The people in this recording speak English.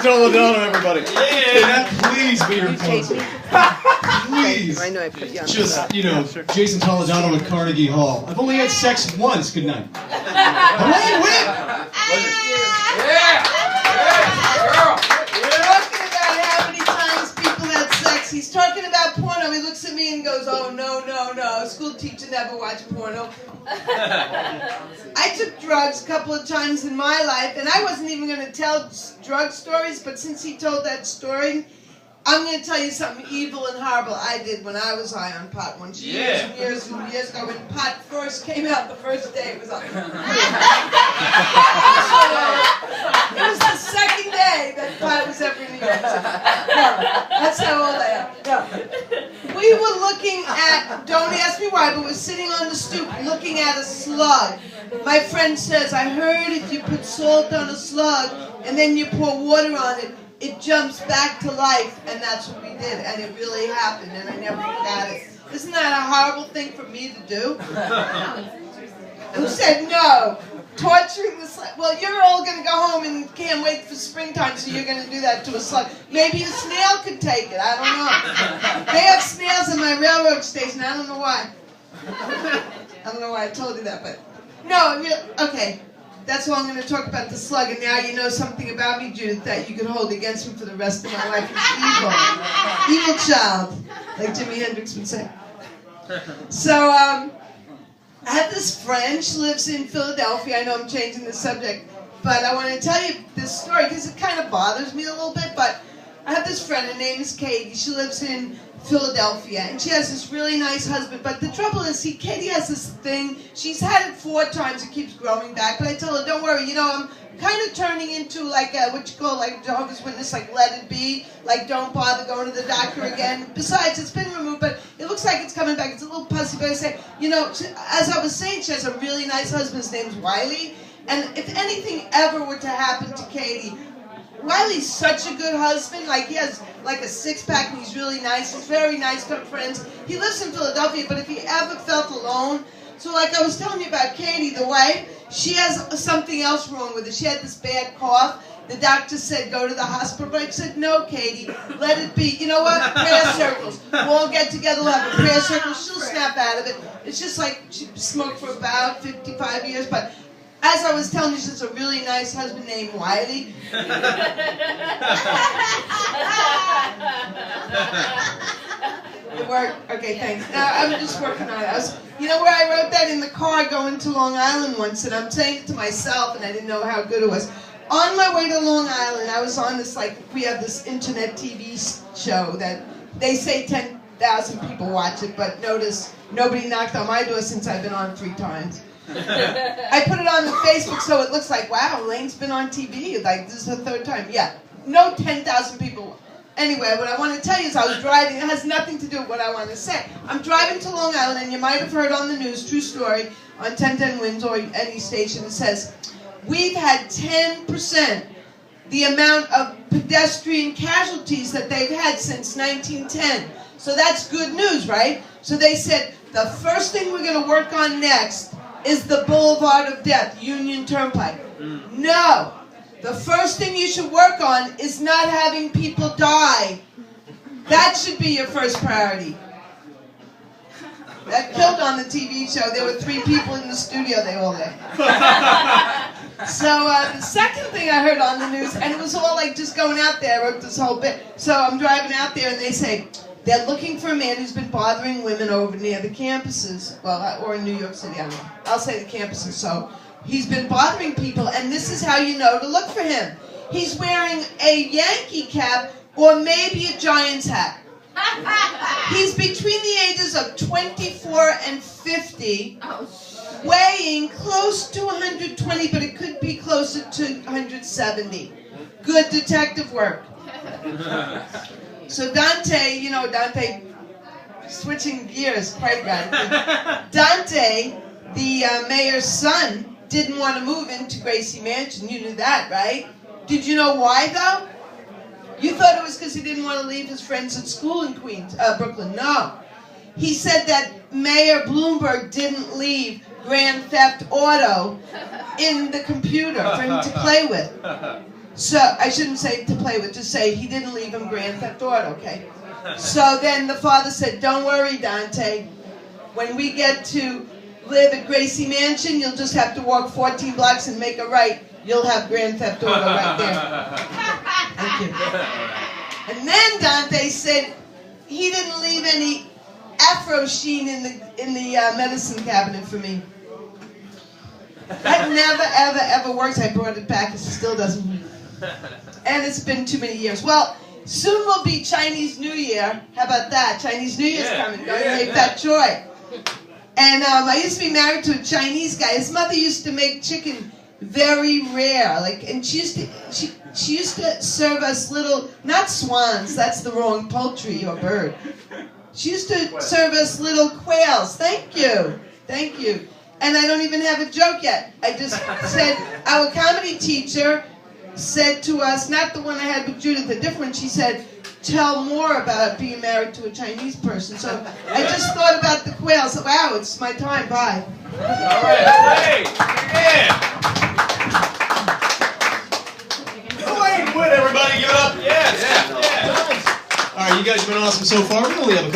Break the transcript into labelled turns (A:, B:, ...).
A: Toledano, everybody.
B: Yeah.
A: Can that please be your closer? Please.
C: I know I put you on.
A: Just, you know, Jason Toledano at Carnegie Hall. I've only had sex once. Good night. Elaine, win!
C: Talking about how many times people had sex. He's talking about porno. He looks at me and goes, "Oh, no, no, no. A school teacher never watched porno." I took drugs a couple of times in my life, and I wasn't even going to tell drug stories, but since he told that story, I'm going to tell you something evil and horrible I did when I was high on pot once years and years and years ago. When pot first came out, the first day it was on. It was the second day that pot was ever in the York City. No, that's how old I am. No. We were looking at, don't ask me why, but we're sitting on the stoop looking at a slug. My friend says, "I heard if you put salt on a slug and then you pour water on it, it jumps back to life," and that's what we did, and it really happened, and I never forgot it. Isn't that a horrible thing for me to do? Who said no? Torturing the slug. Well, you're all going to go home and can't wait for springtime, so you're going to do that to a slug. Maybe a snail could take it. I don't know. They have snails in my railroad station. I don't know why. I don't know why I told you that, but no, okay. That's all I'm going to talk about, the slug, and now you know something about me, Judith, that you could hold against me for the rest of my life. It's evil. Evil child, like Jimi Hendrix would say. So, I have this friend. She lives in Philadelphia. I know I'm changing the subject, but I want to tell you this story because it kind of bothers me a little bit, but I have this friend. Her name is Katie. She lives in Philadelphia, and she has this really nice husband, but the trouble is, Katie has this thing. She's had it 4 times. It keeps growing back, but I tell her, don't worry, you know, I'm kind of turning into like what you call like Jehovah's Witness, like let it be, like don't bother going to the doctor again. Besides, it's been removed, but it looks like it's coming back. It's a little pussy, but I say, you know, as I was saying, she has a really nice husband. His name's Wiley, and if anything ever were to happen to Katie, Wiley's such a good husband. Like, he has like a 6-pack and he's really nice. He's very nice, got friends. He lives in Philadelphia, but if he ever felt alone, so like I was telling you about Katie, the wife, she has something else wrong with her. She had this bad cough. The doctor said, go to the hospital. But I said, no, Katie, let it be. You know what? Prayer circles. We'll all get together, we'll have a prayer circle. She'll snap out of it. It's just like she smoked for about 55 years, but as I was telling you, she's a really nice husband named Wiley. It worked? Okay, thanks. Now, I'm just working on it. You know where I wrote that? In the car going to Long Island once, and I'm saying it to myself, and I didn't know how good it was. On my way to Long Island, I was on this, like, we have this internet TV show that they say 10,000 people watch it, but notice nobody knocked on my door since I've been on 3 times. I put it on the Facebook so it looks like, wow, Elaine's been on TV. Like, this is her 3rd time. Yeah, no 10,000 people. Anyway, what I want to tell you is I was driving. It has nothing to do with what I want to say. I'm driving to Long Island, and you might have heard on the news, true story, on 1010 Winds or any station, it says, we've had 10% the amount of pedestrian casualties that they've had since 1910. So that's good news, right? So they said, the first thing we're going to work on next is the Boulevard of Death, Union Turnpike. No. The first thing you should work on is not having people die. That should be your first priority. That killed on the TV show. There were 3 people in the studio, they all left. So the second thing I heard on the news, and it was all like just going out there, I wrote this whole bit. So I'm driving out there and they say, they're looking for a man who's been bothering women over near the campuses. Well, or in New York City, I don't know. I'll say the campuses. So he's been bothering people, and this is how you know to look for him. He's wearing a Yankee cap or maybe a Giants hat. He's between the ages of 24 and 50, weighing close to 120, but it could be closer to 170. Good detective work. So Dante, you know, Dante, switching gears, quite right. Dante, the mayor's son, didn't want to move into Gracie Mansion. You knew that, right? Did you know why, though? You thought it was because he didn't want to leave his friends at school in Brooklyn. No. He said that Mayor Bloomberg didn't leave Grand Theft Auto in the computer for him to play with. So, I shouldn't say to play with, just say he didn't leave him Grand Theft Auto, okay? So then the father said, don't worry, Dante. When we get to live at Gracie Mansion, you'll just have to walk 14 blocks and make a right. You'll have Grand Theft Auto right there. Thank you. And then Dante said he didn't leave any Afro Sheen in the medicine cabinet for me. That never, ever, ever works. I brought it back. It still doesn't. And it's been too many years. Well, soon will be Chinese New Year. How about that? Chinese New Year's coming. Don't make that joy. And I used to be married to a Chinese guy. His mother used to make chicken very rare. And she used to serve us little, not swans. That's the wrong poultry or bird. She used to serve us little quails. Thank you. Thank you. And I don't even have a joke yet. I just said, our comedy teacher said to us, not the one I had with Judith, a different, she said, tell more about being married to a Chinese person. So I just thought about the quails. Wow, it's my time. Bye.
B: All right, great. Yeah. Go ahead and quit, everybody. Give it up. Yes. Yeah.
A: All right, you guys have been awesome so far. We only have a couple